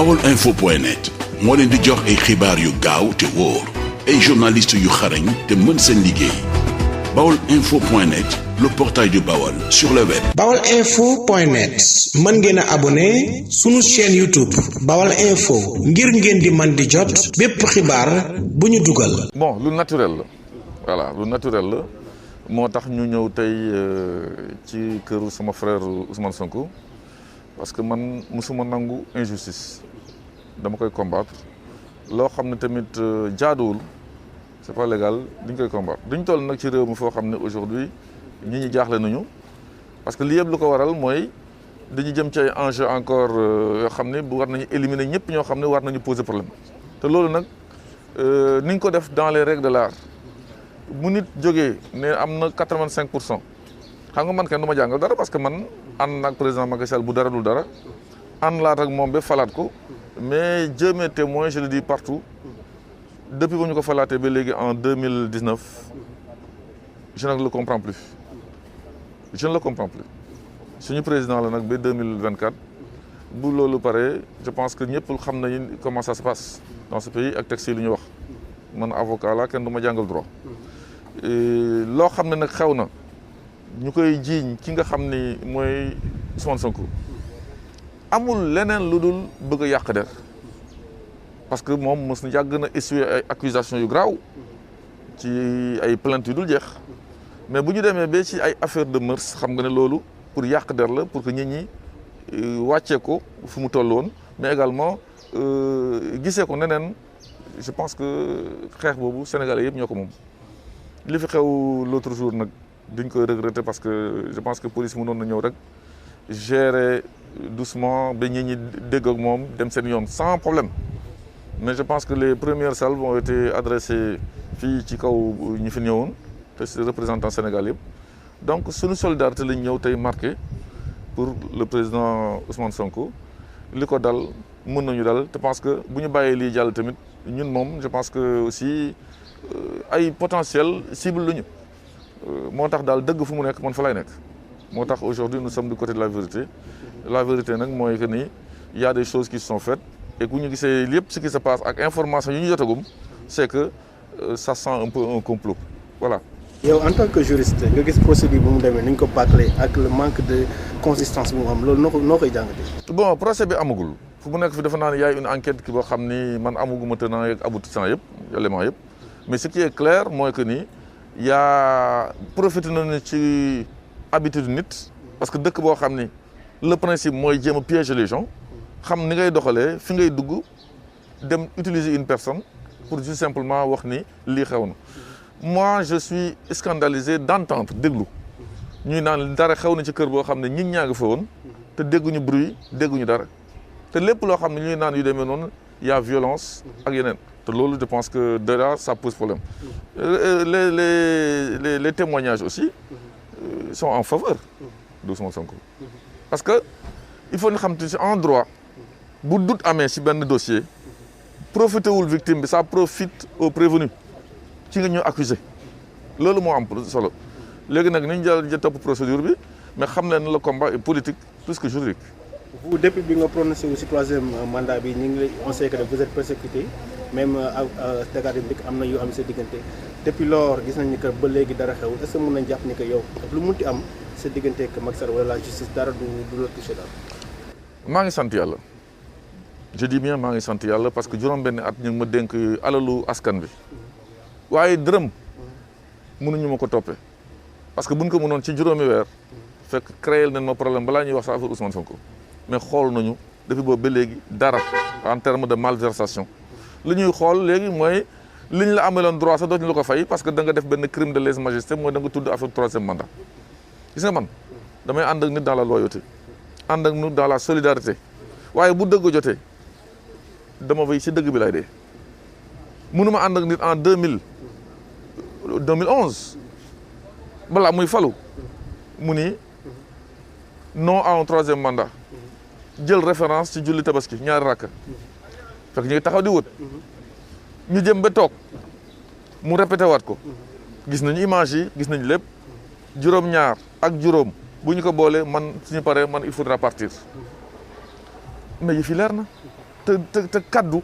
baolinfo.net moo leen di jox ay xibaar yu gaaw te wóor ay journalistes yu xarañ te mën seen liggéey baolinfo.net le portail du Baol sur le web. baolinfo.net mën ngeen a abonné sunu chaîne YouTube Baol Info ngir ngeen di man di jot bépp xibaar bu ñu dugal. Bon, lu naturel la voilà lu naturel la moo tax ñu ñëw tey ci këru sama frère Ousmane Sonko parce que man musuma nangu injustice dama koy combattre loo xam ne tamit jaaduwul c'est pas légal duñ koy combattre duñ toll nag ci réew mi foo xam ne aujourd'hui ñi jaaxle nañu parce que li yëpp lu ko waral mooy dañu jëm ci ay enjeux encore yoo xam ne bu war nañu éliminer ñëpp ñoo xam ne war nañu poser problème te loolu nag ni ñu ko def dans les règles de l'art bu nit jógee ne am na 85% xam nga man kenn du ma jàngal dara parce que man ànd naag président Macky Sall bu dara dul dara ànd laat ak moom ba falaat ko mais Dieu m'est témoin, je le dis partout depuis bu ñu ko falaatee ba léegi en 2019 je ne le comprends plus je ne le comprends plus suñu président la nag ba 2024 bu loolu pare je pense que ñëpp xam nañu comment ça se passe dans ce pays ak texte yi lu ñu wax man avocat la kenn du ma jàngal droit loo xam ne nag xew na ñu koy jiiñ ki nga xam ni mooy Ousmane Sonko amul leneen lu dul bëgg a yàq der parce que moom mos na yàgg na essuyer ay accusations yu graaw ci ay plaintes yu dul jeex mais bu ñu demee ba ci ay affaire de mœurs xam nga ne loolu pour yàq der la pour que nit ñi wàccee ko fu mu toll woon mais également gisee ko neneen je pense que xeex boobu Sénégalais yëpp ñoo ko moom li fi xew l'autre jour nag duñ koy regretter parce que je pense que police mënoon na ñëw rek gérer doucement ba nit ñi dégg ak moom dem seen yoon sans problème mais je pense que les premières salves ont été adressées fii ci kaw ñi fi ñëwoon te c'est représentant Sénégal yëpp donc suñu solidarité lañ ñëw tey marqué pour le président Ousmane Sonko li ko dal mën nañu dal te pense que bu ñu bàyyee lii jàll tamit ñun moom je pense que aussi ay potentiel cible lañu moo tax daal dëgg fu mu nekk man fa lay nekk moo tax aujourd'hui nous sommes du côté de la vérité nag mooy que ni il y a des choses qui se sont faites et ku ñu gisee lépp ce qui se passe ak information yi ñu jotagum c'est que ça sent un peu un complot voilà. yow en tant que juriste nga gis procédure bu mu demee ni ñu ko bâclé ak le manque de consistance bu mu am loolu noo koy jàngatee. bon procès bi amagul fu mu nekk fi dafa naan yaay une enquête ki boo xam ni man amaguma tenant yeeg aboutissant yëpp élément yëpp mais ce qui est clair mooy que ni yaa profité nañu ci habitude nit parce que dëkk boo xam ni le principe mooy jéem a piéger les gens xam ni ngay doxalee fi ngay dugg dem utiliser une personne pour juste simplement wax ni lii xew na moi je suis scandalisé d'entendre déglu ñuy naan dara xew na ci kër boo xam ne ñi ñaa ngi fa woon te dégguñu bruit dégguñu dara te lépp loo xam ne ñuy naan yu demee noonu y a violence ak yeneen te loolu je pense que de là ça pose problème les témoignages aussi sont en faveur d'Ousmane Sonko parce que il faut ñu xam te ci en droit bu doute amee ci benn dossier profité wul victime bi ça profite au prévenu ci nga ñu accusé loolu moo am solo léegi nag ni ñu jël topp procédure bi mais xam leen le combat est politique plus que juridique. vous depuis bi nga prononcé wu ci troisième mandat bi ñu ngi lay on sait que vous êtes persécuté même Dakar Dem Dikk am na yu am sa diggante depuis lors gis nañ ni que ba léegi dara xew est-ce que mën nañ jàpp ni que yow ak lu munti am sa diggante ak Macky Sall wala la justice dara du la touché daal. maa ngi sant yàlla je dis bien maa ngi sant yàlla parce que juróom-benn at ñu ngi ma dénk alalu askan bi waaye dërëm mënuñu ma ko toppee parce que buñ ko mënoon ci juróomi weer fekk créer nañ ma problème balaa ñuy wax sa affaire Ousmane Sonko mais xool nañu depuis boobu ba léegi dara en terme de malversation li ñuy xool léegi mooy li ñu la ameloon droit sax dootuñu la ko fay parce que da nga def benn crime de lèse-majesté mooy da nga tudd affaire troisième mandat gis nga man damay ànd ak nit dans la loyauté ànd ak nit dans la solidarité waaye bu dëgg jotee dama bay si dëgg bi lay dee mënuma ànd ak nit en 2011 balaa muy falu mu ni non à un troisième mandat jël référence ci julli tabaski ñaari rakka fekk ñu ngi taxaw di wut ñu jëm ba toog mu répété waat ko gis nañu image yi gis nañu lépp juróom-ñaar ak juróom bu ñu ko boolee man suñu paree man il faudra partir mais yi fi leer na te kaddu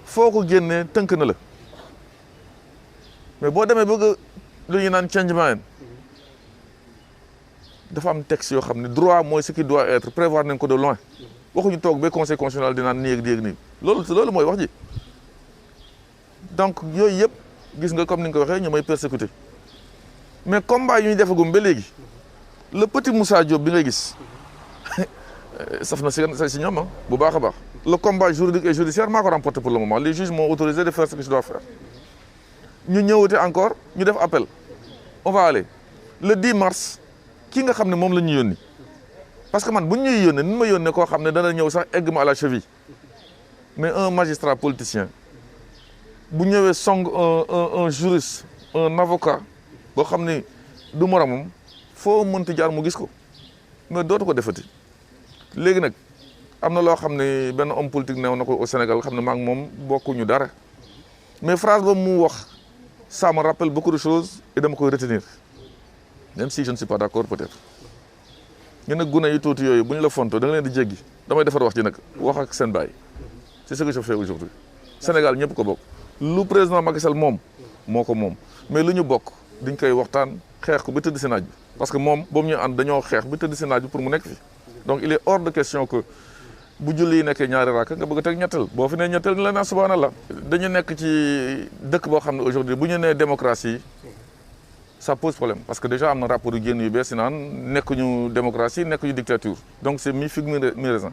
foo ko génnee tënk na la mais boo demee bëgg lu ñu naan changement dafa am texte yoo xam ne droit mooy ce qui doit être prévoir nañ ko de loin waxuñu toog ba conseil constitutionnel di naan nii ak nii loolu mooy wax ji donc yooyu yëpp gis nga comme ni nga ko waxee ñu may persécuté mais combat yu ñu defagum ba léegi le petit Moussa Diop bi ngay gis saf na si ñoom bu baax a baax le combat juridique et judiciaire maa ko remporté pour le moment les juges m'ont autorisé de faire ce que je dois faire ñu ñëwate encore ñu def appel on va aller le 10 mars ki nga xam ne moom la ñu yónni parce que man bu ñuy yónnee ni ma yónnee koo xam ne dana ñëw sax egg ma à la cheville mais un magistrat politicien bu ñëwee song un juriste un avocat boo xam ne du moromam foo mënti jaar mu gis ko mais dootu ko defati léegi nag am na loo xam ne benn homme politique neew na ko au Sénégal xam ne maa ngi moom bokkuñu dara mais phrase ba mu wax ça me rappelle beaucoup de choses et dama koy retenir même si je ne suis pas d'accord peut-être ñu nag gune yu tuuti yooyu bu ñu la fonto da nga leen di jéggi damay defar wax ci nag wax ak seen baay c'est ce que je fais aujourd'hui Sénégal ñëpp ko bokk lu président Macky Sall moom moo ko moom mais lu ñu bokk diñ koy waxtaan xeex ko ba tëdd si naaj bi parce que moom boobu ñu ànd dañoo xeex ba tëdd si naaj bi pour mu nekk fi donc il est hors de question que bu julli yi nekkee ñaari raaka nga bëgg a teg ñetteel boo fi nee ñetteel ni la naan subhanallah dañu nekk ci dëkk boo xam ne aujourd'hui bu ñu nee démocratie ça pose problème parce que déjà am na rapport yu génn yu bees yi naan nekkuñu démocratie nekkuñu dictature donc c'est mi figue mi raisin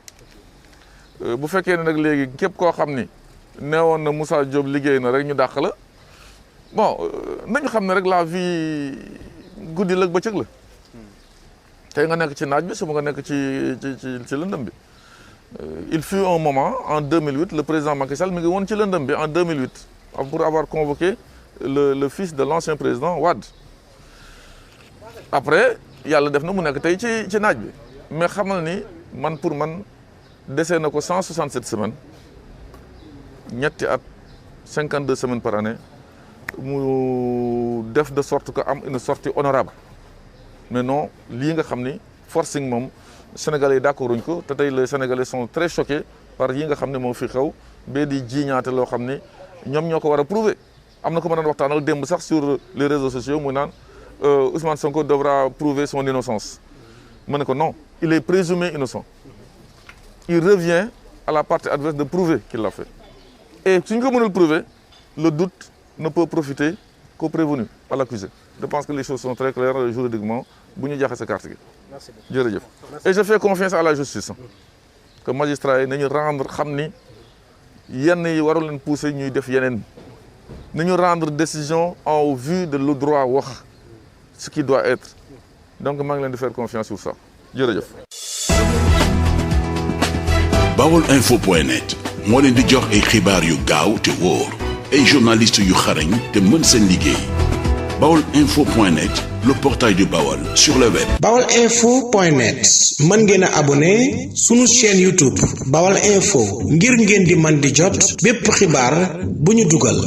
bu fekkee ne nag léegi képp koo xam ni neewoon na Moussa Diop liggéey na rek ñu dàq la bon nañu xam ne rek la vie guddi la bëccëg la tey nga nekk ci naaj bi suba nga nekk ci lëndëm bi il fut un moment en 2008 le président Macky Sall mi ngi woon ci lëndëm bi en 2008 pour avoir convoqué le fils de l'ancien président Wade après yàlla def na mu nekk tey ci naaj bi mais xamal ni man pour man desee na ko 167 semaines ñetti at 52 semaines par année mu def de sorte que am une sortie honorable mais non lii nga xam ni forcing moom Sénégalais yi d'accord uñ ko te tey les Sénégalais sont très choqués par yi nga xam ne moo fi xew ba di jiiñaate loo xam ni ñoom ñoo ko war a prouver am na ko ma daan waxtaanal démb sax sur les réseaux sociaux mu naan Ousmane Sonko devra prouver son innocence ma ne ko non il est présumé innocent il revient à la partie adverse de prouver qu'il l'a fait et suñ ko mënul prouver le doute ne peut profiter qu'au prévenu à l'accusé je pense que les choses sont très claires juridiquement bu ñu jaxase carte gi jërëjëf et je fais confiance à la justice que magistrat yi nañu rendre xam ni yenn yi warul leen pousser ñuy def yeneen nañu rendre décision en vue de le droit wax ce qui doit être donc maa ngi leen di faire confiance sur ça jërëjëf. Baolinfo.net moo leen di jox ay xibaar yu gaaw te wóor ay journalistes yu xarañ te mën seen liggéey Baolinfo.net le portail du Baol sur le web. Baolinfo.net mën ngeen a abonné sunu chaîne YouTube Baol Info ngir ngeen di man di jot bépp xibaar bu ñu dugal.